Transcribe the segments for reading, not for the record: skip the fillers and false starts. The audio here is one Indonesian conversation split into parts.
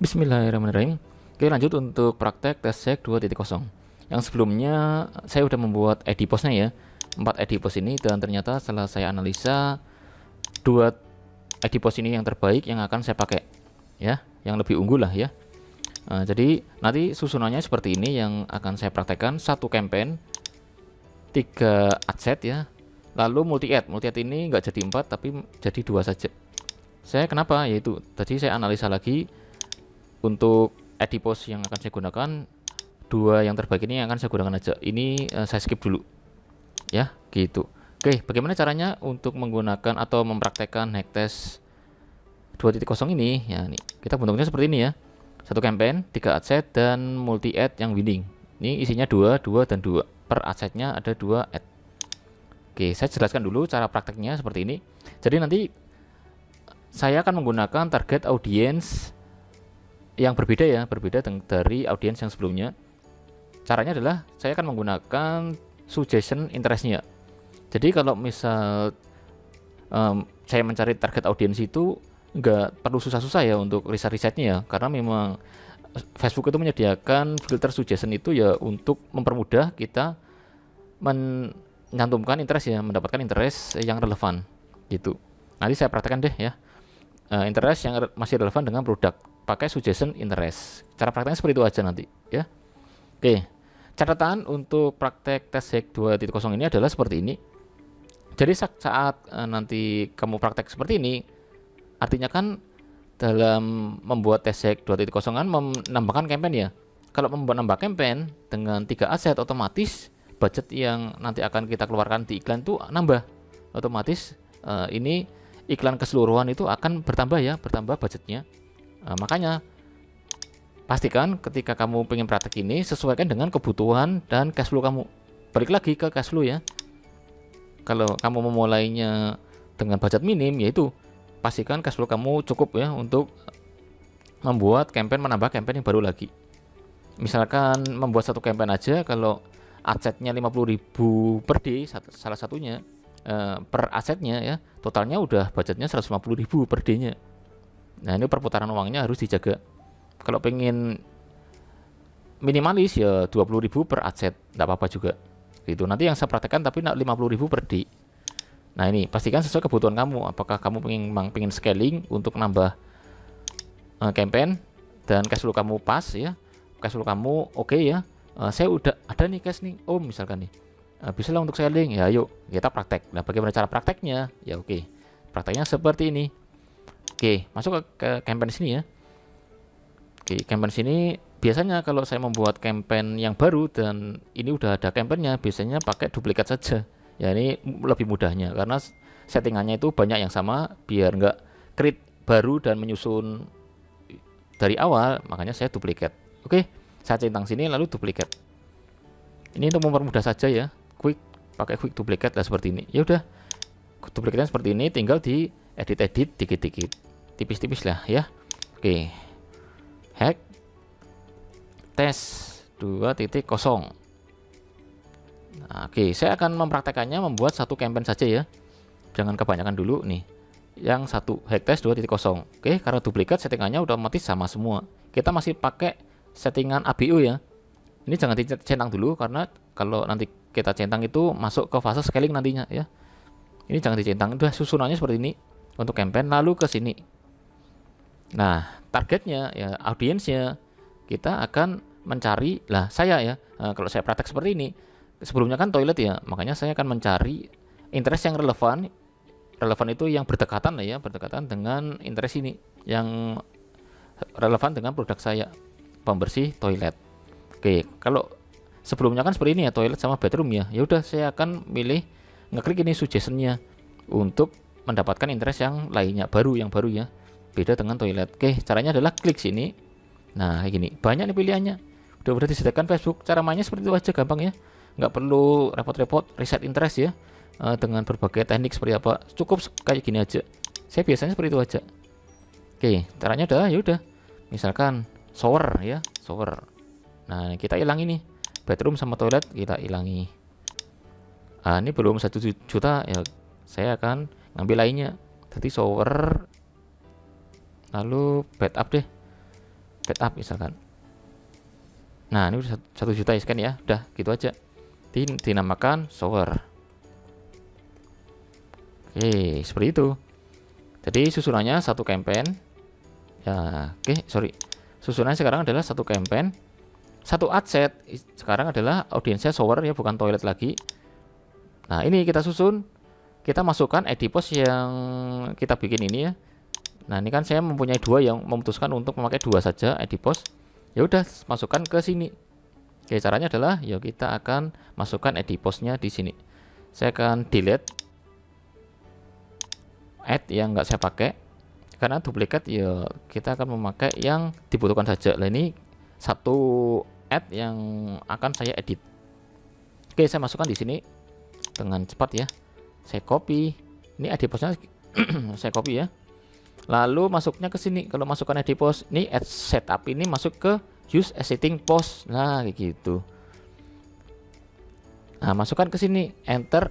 Bismillahirrahmanirrahim. Oke, lanjut untuk praktek TestSec 2.0. Yang sebelumnya saya sudah membuat edipos-nya ya, 4 edipos ini, dan ternyata setelah saya analisa 2 edipos ini yang terbaik yang akan saya pakai ya, yang lebih unggul lah ya. Jadi nanti susunannya seperti ini yang akan saya praktekkan: 1 campaign, 3 adset ya, lalu multi-add. Multi-add ini nggak jadi 4 tapi jadi 2 saja. Saya kenapa? Yaitu tadi saya analisa lagi untuk edipos yang akan saya gunakan, 2 yang terbaik ini yang akan saya gunakan aja. Ini saya skip dulu ya, gitu. Oke, bagaimana caranya untuk menggunakan atau mempraktekkan hacktest 2.0 ini ya? Nih, kita bentuknya seperti ini ya: 1 campaign, 3 adset, dan multi add yang winning. Ini isinya 2, 2, dan 2. Per adsetnya ada 2 add. Oke, saya jelaskan dulu cara prakteknya seperti ini. Jadi nanti saya akan menggunakan target audience yang berbeda ya, berbeda dari audiens yang sebelumnya. Caranya adalah saya akan menggunakan suggestion interestnya. Jadi kalau misal saya mencari target audiens itu nggak perlu susah-susah ya untuk risetnya ya, karena memang Facebook itu menyediakan filter suggestion itu ya untuk mempermudah kita menyantumkan interest ya, mendapatkan interest yang relevan gitu. Nanti saya praktekkan deh ya, interest yang masih relevan dengan produk, pakai suggestion interest. Cara prakteknya seperti itu aja nanti ya. Oke, catatan untuk praktek TestSec 2.0 ini adalah seperti ini. Jadi saat nanti kamu praktek seperti ini, artinya kan dalam membuat TestSec 2.0 kan menambahkan campaign ya. Kalau menambah campaign dengan 3 aset, otomatis budget yang nanti akan kita keluarkan di iklan itu nambah. Otomatis ini iklan keseluruhan itu akan bertambah ya, bertambah budgetnya. Makanya pastikan ketika kamu pengen praktek ini sesuaikan dengan kebutuhan dan cash flow kamu. Balik lagi ke cash flow ya. Kalau kamu memulainya dengan budget minim, yaitu pastikan cash flow kamu cukup ya untuk membuat campaign, menambah campaign yang baru lagi. Misalkan membuat 1 campaign aja, kalau adsetnya 50.000 per day, salah satunya per asetnya ya, totalnya udah budgetnya 150.000 per day-nya. Nah, ini perputaran uangnya harus dijaga. Kalau pengen minimalis ya 20.000 per aset, nggak apa-apa juga gitu. Nanti yang saya praktekkan tapi 50.000 per day. Nah, ini pastikan sesuai kebutuhan kamu. Apakah kamu pengen scaling untuk nambah campaign dan cash flow kamu pas ya, cash flow kamu oke ya. Saya udah ada nih cash nih, misalkan nih, bisa lah untuk scaling ya. Yuk kita praktek. Nah, bagaimana cara prakteknya ya? Oke, prakteknya seperti ini. Oke, masuk ke campaign sini ya. Oke, campaign sini biasanya kalau saya membuat campaign yang baru dan ini udah ada campaignnya, biasanya pakai duplikat saja. Ya, ini lebih mudahnya karena settingannya itu banyak yang sama, biar nggak create baru dan menyusun dari awal, makanya saya duplikat. Oke, saya centang sini lalu duplikat. Ini untuk mempermudah saja ya, pakai quick duplicate lah seperti ini. Ya udah, duplikatnya seperti ini, tinggal di edit dikit-dikit, tipis-tipis lah ya. Oke, hack test 2.0. Nah, oke, saya akan mempraktekannya membuat 1 campaign saja ya, jangan kebanyakan dulu nih. Yang 1 hacktest 2.0. Oke, karena duplikat settingannya udah otomatis sama semua. Kita masih pakai settingan ABO ya. Ini jangan dicentang dulu, karena kalau nanti kita centang itu masuk ke fase scaling nantinya ya. Ini jangan dicentang, udah susunannya seperti ini untuk campaign, lalu ke sini. Nah, targetnya ya, audiensnya kita akan mencari lah. Saya ya, kalau saya praktek seperti ini, sebelumnya kan toilet ya, makanya saya akan mencari interest yang relevan. Relevan itu yang berdekatan lah ya, berdekatan dengan interest ini, yang relevan dengan produk saya, pembersih toilet. Oke, kalau sebelumnya kan seperti ini ya, toilet sama bathroom ya. Ya udah, saya akan milih ngeklik ini suggestionnya untuk mendapatkan interest yang lainnya, yang baru ya, beda dengan toilet. Oke, caranya adalah klik sini. Nah, kayak gini, banyak nih pilihannya, udah disediakan Facebook. Cara mainnya seperti itu aja, gampang ya, nggak perlu repot-repot reset interest ya, dengan berbagai teknik seperti apa. Cukup kayak gini aja, saya biasanya seperti itu aja. Oke, caranya udah, ya udah, misalkan shower ya, shower. Nah, kita hilang ini bathroom sama toilet, kita hilangi. Ini belum 1 juta ya, saya akan ngambil lainnya. Jadi shower lalu bed up deh. backup misalkan. Nah ini udah 1 juta ya scan ya, udah gitu aja. Dinamakan shower. Oke, seperti itu. Jadi susunannya satu campaign ya. Oke, sorry, susunannya sekarang adalah satu campaign, satu ad set. Sekarang adalah audiensnya shower ya, bukan toilet lagi. Nah ini kita susun, kita masukkan ID post yang kita bikin ini ya. Nah ini kan saya mempunyai 2 yang memutuskan untuk memakai 2 saja ID post. Ya udah, masukkan ke sini. Oke, caranya adalah ya kita akan masukkan ID postnya di sini. Saya akan delete add yang nggak saya pakai, karena duplikat ya kita akan memakai yang dibutuhkan saja. Nah ini satu add yang akan saya edit. Oke, saya masukkan di sini dengan cepat ya. Saya copy. Ini ID postnya saya copy ya. Lalu masuknya ke sini. Kalau masukkan ID post, ini add setup ini masuk ke use existing post. Nah, kayak gitu. Nah, masukkan ke sini, enter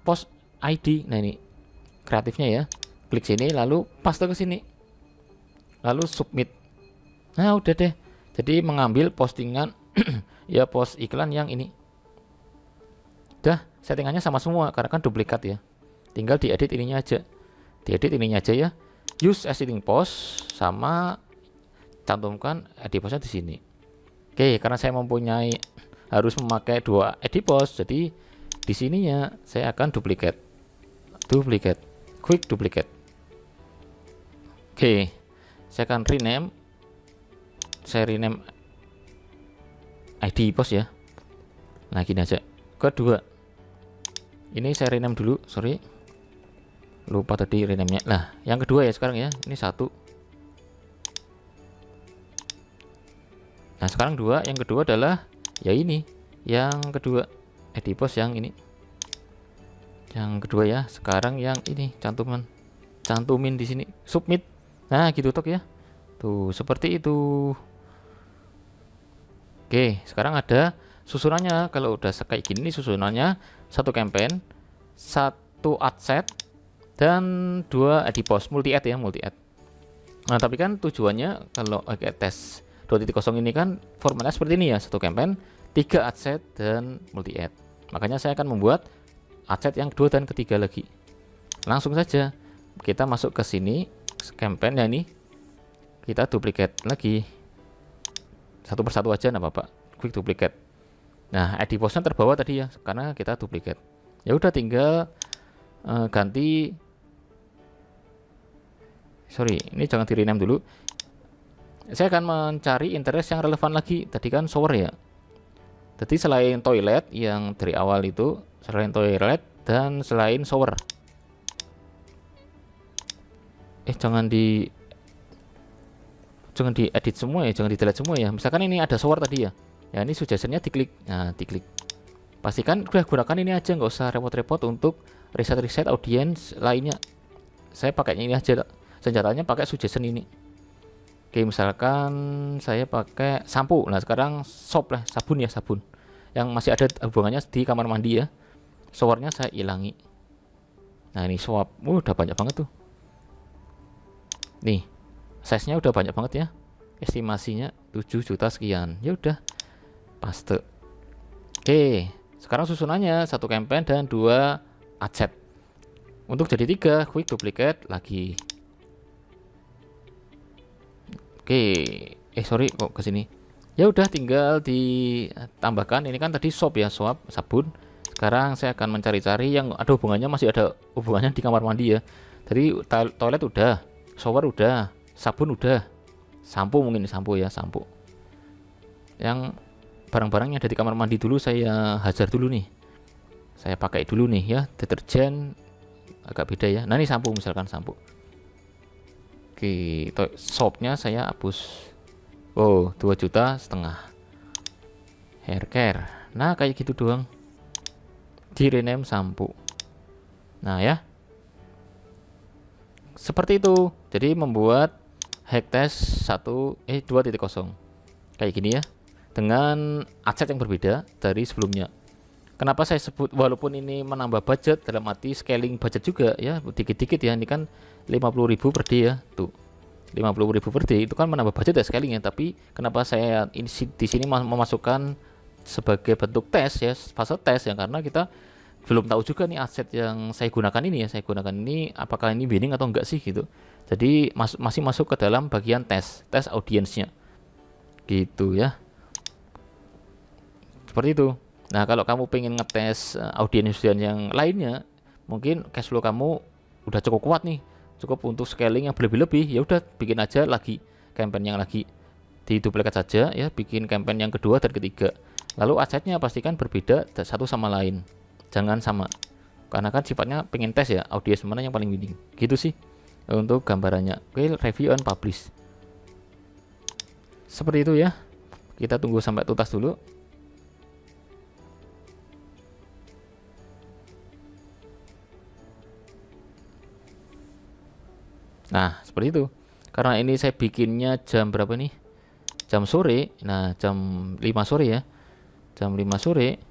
post ID. Nah, ini kreatifnya ya. Klik sini lalu paste ke sini. Lalu submit. Nah, udah deh. Jadi mengambil postingan ya, post iklan yang ini. Udah, settingannya sama semua karena kan duplikat ya. Tinggal diedit ininya aja. Diedit ininya aja ya. Use existing post sama cantumkan ID postnya di sini. Oke, karena saya mempunyai harus memakai 2 ID post, jadi di sininya saya akan quick duplicate. Oke, saya akan rename. Saya rename ID post ya. Nah, gini aja. Kedua, ini saya rename dulu, sorry, lupa tadi rename-nya. Nah, yang kedua ya sekarang ya, ini 1. Nah sekarang 2, yang kedua adalah ya ini, yang kedua ID post yang ini, yang kedua ya. Sekarang yang ini cantumin di sini, submit. Nah gitu tok ya, tuh seperti itu. Oke, sekarang ada susunannya. Kalau udah kayak gini susunannya, satu campaign, satu ad set, dan 2 ID post, multi ad ya, multi ad. Nah tapi kan tujuannya kalau tes 2.0 ini kan formatnya seperti ini ya, satu campaign, 3 ad set dan multi ad. Makanya saya akan membuat ad set yang kedua dan ketiga lagi. Langsung saja kita masuk ke sini, campaign ya, ini kita duplicate lagi satu persatu aja, nggak apa-apa, quick duplicate. Nah ID postnya terbawa tadi ya, karena kita duplicate. Ya udah, tinggal ganti, sorry, ini jangan di rename dulu. Saya akan mencari interest yang relevan lagi. Tadi kan shower ya. Jadi selain toilet yang dari awal itu, selain toilet dan selain shower. Jangan di edit semua ya, jangan di delete semua ya. Misalkan ini ada shower tadi ya. Ya ini suggestionnya diklik. Nah, diklik. Pastikan udah gunakan ini aja, nggak usah repot-repot untuk reset audience lainnya. Saya pakainya ini aja. Senjatanya pakai suggestion ini. Oke, misalkan saya pakai sampo. Nah sekarang soap lah, sabun ya, sabun yang masih ada hubungannya di kamar mandi ya. Showernya saya hilangi. Nah ini swap, udah banyak banget tuh. Nih size nya udah banyak banget ya, estimasinya 7 juta sekian. Ya udah, paste. Oke, sekarang susunannya satu campaign dan 2 ad set. Untuk jadi 3, quick duplicate lagi. Oke, sorry kok ke sini. Ya udah, tinggal ditambahkan. Ini kan tadi soap ya, soap, sabun. Sekarang saya akan mencari-cari yang ada hubungannya, masih ada hubungannya di kamar mandi ya. Tadi toilet udah, shower udah, sabun udah, sampo mungkin sampo ya, sampo. Yang barang-barangnya ada di kamar mandi dulu saya hajar dulu nih. Saya pakai dulu nih ya, deterjen agak beda ya. Nah ini sampo, misalkan sampo. Oke, soapnya saya hapus. Oh, 2,5 juta. Hair care. Nah, kayak gitu doang. Di rename sampo. Nah ya, seperti itu. Jadi membuat hack test 2.0 kayak gini ya, dengan ad set yang berbeda dari sebelumnya. Kenapa saya sebut walaupun ini menambah budget, dalam arti scaling budget juga ya, dikit-dikit ya. Ini kan 50.000 per day ya. Tuh. 50.000 per day itu kan menambah budget ya scalingnya. Tapi kenapa saya di sini memasukkan sebagai bentuk tes ya, fase tes ya, karena kita belum tahu juga nih aset yang saya gunakan ini ya, apakah ini winning atau enggak sih gitu. Jadi masih masuk ke dalam bagian tes audiensnya gitu ya, seperti itu. Nah, kalau kamu pengen ngetes audiens yang lainnya, mungkin cash flow kamu udah cukup kuat nih, cukup untuk scaling yang berlebih-lebih, ya udah bikin aja lagi campaign yang lagi diduplikat saja ya, bikin campaign yang kedua dan ketiga. Lalu asetnya pastikan berbeda satu sama lain, jangan sama, karena kan sifatnya pengen tes ya, audiens mana yang paling winning gitu sih untuk gambarannya. Oke, review and publish seperti itu ya. Kita tunggu sampai tuntas dulu. Nah, seperti itu. Karena ini saya bikinnya jam berapa nih? Jam sore. Nah, jam 5 sore ya. Jam 5 sore.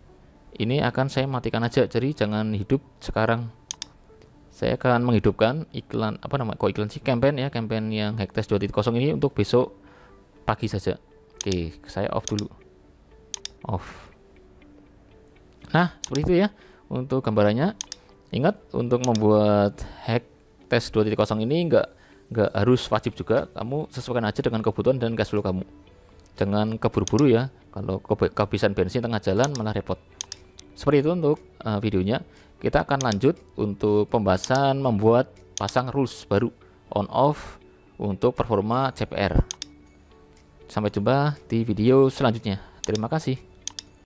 Ini akan saya matikan aja. Jadi jangan hidup sekarang. Saya akan menghidupkan iklan, apa namanya? Kok iklan sih? Campaign ya, campaign yang Hacktest 2.0 ini untuk besok pagi saja. Oke, saya off dulu. Off. Nah, seperti itu ya untuk gambarannya. Ingat, untuk membuat Hacktest 2.0 ini nggak harus wajib juga, kamu sesuaikan aja dengan kebutuhan dan cash flow kamu. Jangan keburu-buru ya, kalau kehabisan bensin tengah jalan malah repot. Seperti itu untuk videonya. Kita akan lanjut untuk pembahasan membuat pasang rules baru on off untuk performa CPR. Sampai jumpa di video selanjutnya. Terima kasih.